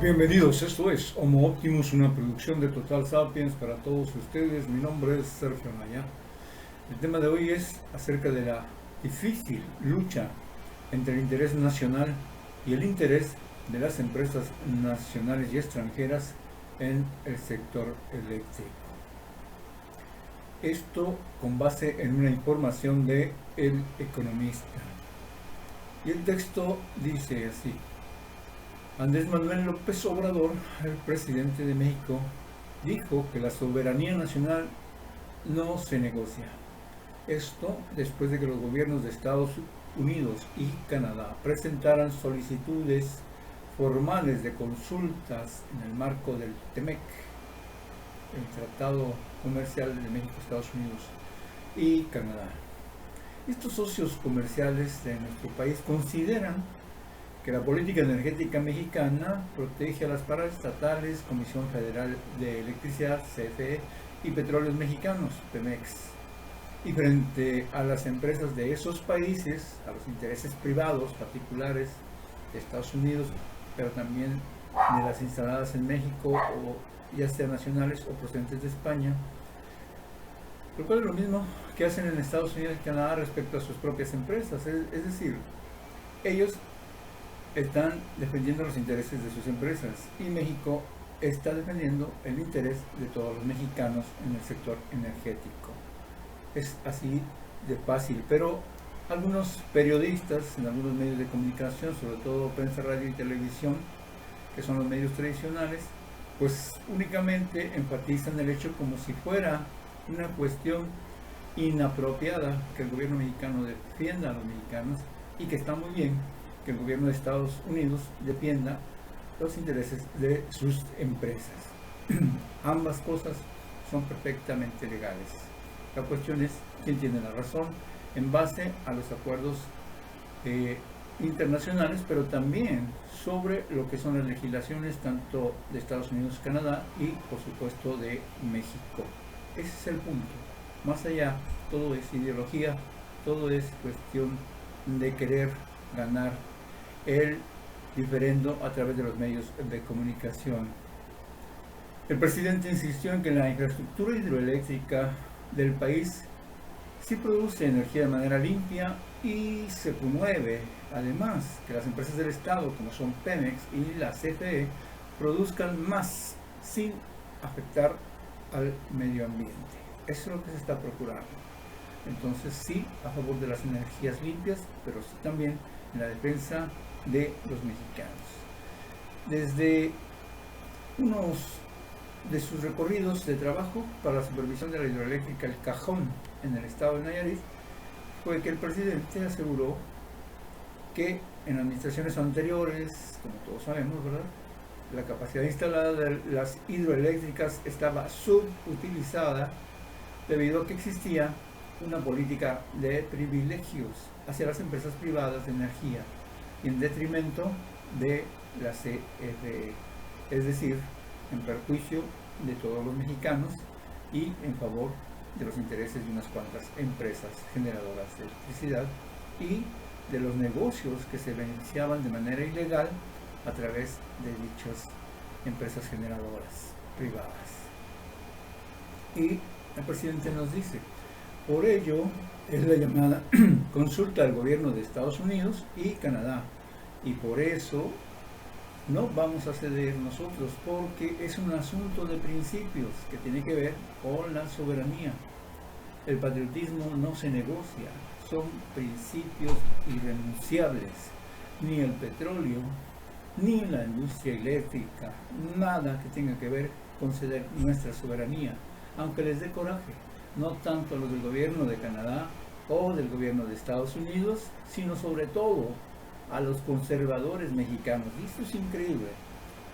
Bienvenidos, esto es Homo Optimus, una producción de Total Sapiens para todos ustedes. Mi nombre es Sergio Naya. El tema de hoy es acerca de la difícil lucha entre el interés nacional y el interés de las empresas nacionales y extranjeras en el sector eléctrico. Esto con base en una información de El Economista. Y el texto dice así: Andrés Manuel López Obrador, el presidente de México, dijo que la soberanía nacional no se negocia. Esto después de que los gobiernos de Estados Unidos y Canadá presentaran solicitudes formales de consultas en el marco del TEMEC, el Tratado Comercial de México, Estados Unidos y Canadá. Estos socios comerciales de nuestro país consideran que la política energética mexicana protege a las paraestatales, Comisión Federal de Electricidad, CFE, y Petróleos Mexicanos, Pemex. Y frente a las empresas de esos países, a los intereses privados particulares de Estados Unidos, pero también de las instaladas en México, o ya sean nacionales o procedentes de España, lo cual es lo mismo que hacen en Estados Unidos y Canadá respecto a sus propias empresas. Es decir, ellos están defendiendo los intereses de sus empresas y México está defendiendo el interés de todos los mexicanos en el sector energético. Es así de fácil, pero algunos periodistas en algunos medios de comunicación, sobre todo prensa, radio y televisión, que son los medios tradicionales, pues únicamente enfatizan el hecho como si fuera una cuestión inapropiada que el gobierno mexicano defienda a los mexicanos, y que está muy bien que el gobierno de Estados Unidos defienda los intereses de sus empresas. Ambas cosas son perfectamente legales. La cuestión es quién tiene la razón en base a los acuerdos internacionales, pero también sobre lo que son las legislaciones tanto de Estados Unidos, Canadá y por supuesto de México. Ese es el punto. Más allá, todo es ideología, todo es cuestión de querer ganar el diferendo a través de los medios de comunicación. El presidente insistió en que la infraestructura hidroeléctrica del país sí produce energía de manera limpia y se promueve además que las empresas del Estado, como son Pemex y la CFE, produzcan más sin afectar al medio ambiente. Eso es lo que se está procurando. Entonces sí, a favor de las energías limpias, pero sí también en la defensa de los mexicanos. Desde unos de sus recorridos de trabajo para la supervisión de la hidroeléctrica El Cajón en el estado de Nayarit, fue que el presidente aseguró que en administraciones anteriores, como todos sabemos, ¿verdad?, la capacidad instalada de las hidroeléctricas estaba subutilizada debido a que existía una política de privilegios hacia las empresas privadas de energía en detrimento de la CFE, es decir, en perjuicio de todos los mexicanos y en favor de los intereses de unas cuantas empresas generadoras de electricidad y de los negocios que se beneficiaban de manera ilegal a través de dichas empresas generadoras privadas. Y el presidente nos dice: por ello es la llamada consulta al gobierno de Estados Unidos y Canadá, y por eso no vamos a ceder nosotros, porque es un asunto de principios que tiene que ver con la soberanía. El patriotismo no se negocia, son principios irrenunciables. Ni el petróleo, ni la industria eléctrica, nada que tenga que ver con ceder nuestra soberanía, aunque les dé coraje, no tanto a los del gobierno de Canadá o del gobierno de Estados Unidos, sino sobre todo a los conservadores mexicanos. Y esto es increíble,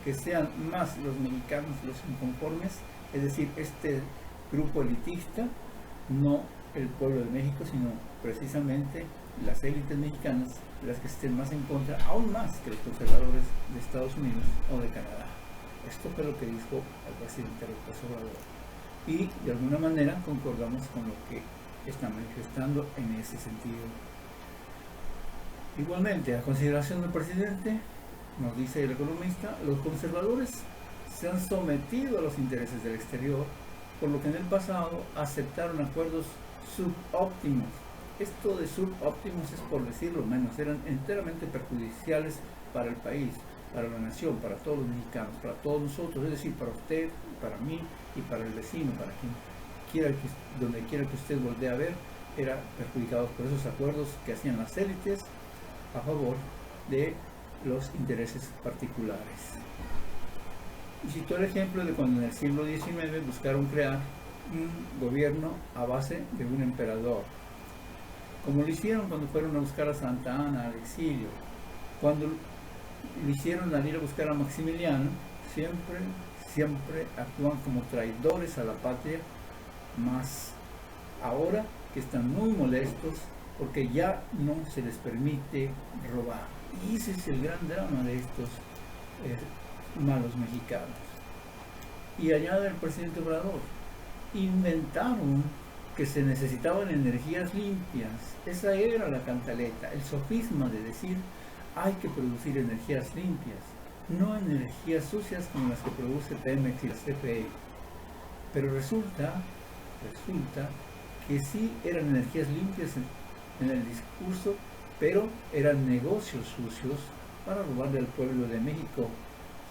que sean más los mexicanos los inconformes, es decir, este grupo elitista, no el pueblo de México, sino precisamente las élites mexicanas las que estén más en contra, aún más que los conservadores de Estados Unidos o de Canadá. Esto fue lo que dijo el presidente López Obrador. Y de alguna manera concordamos con lo que están manifestando en ese sentido. Igualmente, a consideración del presidente, nos dice el economista, los conservadores se han sometido a los intereses del exterior, por lo que en el pasado aceptaron acuerdos subóptimos. Esto de subóptimos es por decirlo menos, eran enteramente perjudiciales para el país, para la nación, para todos los mexicanos, para todos nosotros, es decir, para usted, para mí y para el vecino, para quien quiera donde quiera que usted voltee a ver, eran perjudicados por esos acuerdos que hacían las élites a favor de los intereses particulares. Y citó el ejemplo de cuando en el siglo XIX buscaron crear un gobierno a base de un emperador, como lo hicieron cuando fueron a buscar a Santa Ana al exilio, cuando lo hicieron al ir a buscar a Maximiliano, siempre actúan como traidores a la patria, más ahora que están muy molestos porque ya no se les permite robar. Y ese es el gran drama de estos malos mexicanos. Y añade el presidente Obrador, inventaron que se necesitaban energías limpias. Esa era la cantaleta, el sofisma de decir hay que producir energías limpias, no energías sucias como las que produce Pemex y la CFE. Pero resulta que sí eran energías limpias en el discurso, pero eran negocios sucios para robarle al pueblo de México,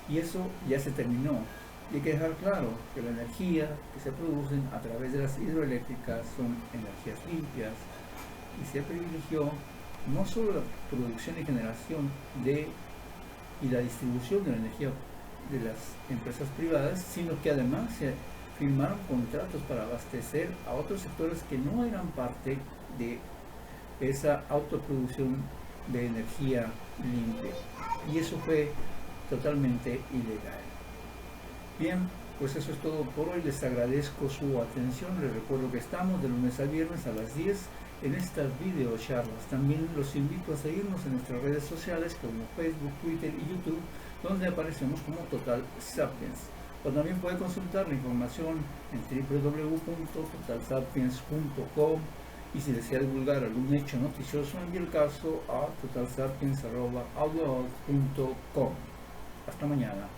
y eso ya se terminó. Y hay que dejar claro que la energía que se producen a través de las hidroeléctricas son energías limpias, y se privilegió no solo la producción y generación y la distribución de la energía de las empresas privadas, sino que además se firmaron contratos para abastecer a otros sectores que no eran parte de esa autoproducción de energía limpia, y eso fue totalmente ilegal. Bien, pues eso es todo por hoy. Les agradezco su atención. Les recuerdo que estamos de lunes a viernes a las 10 en estas videocharlas. También los invito a seguirnos en nuestras redes sociales como Facebook, Twitter y YouTube, donde aparecemos como Total Sapiens. O también puede consultar la información en www.totalsapiens.com, y si desea divulgar algún hecho noticioso, envíe el caso a totalsapiens@outloud.com. Hasta mañana.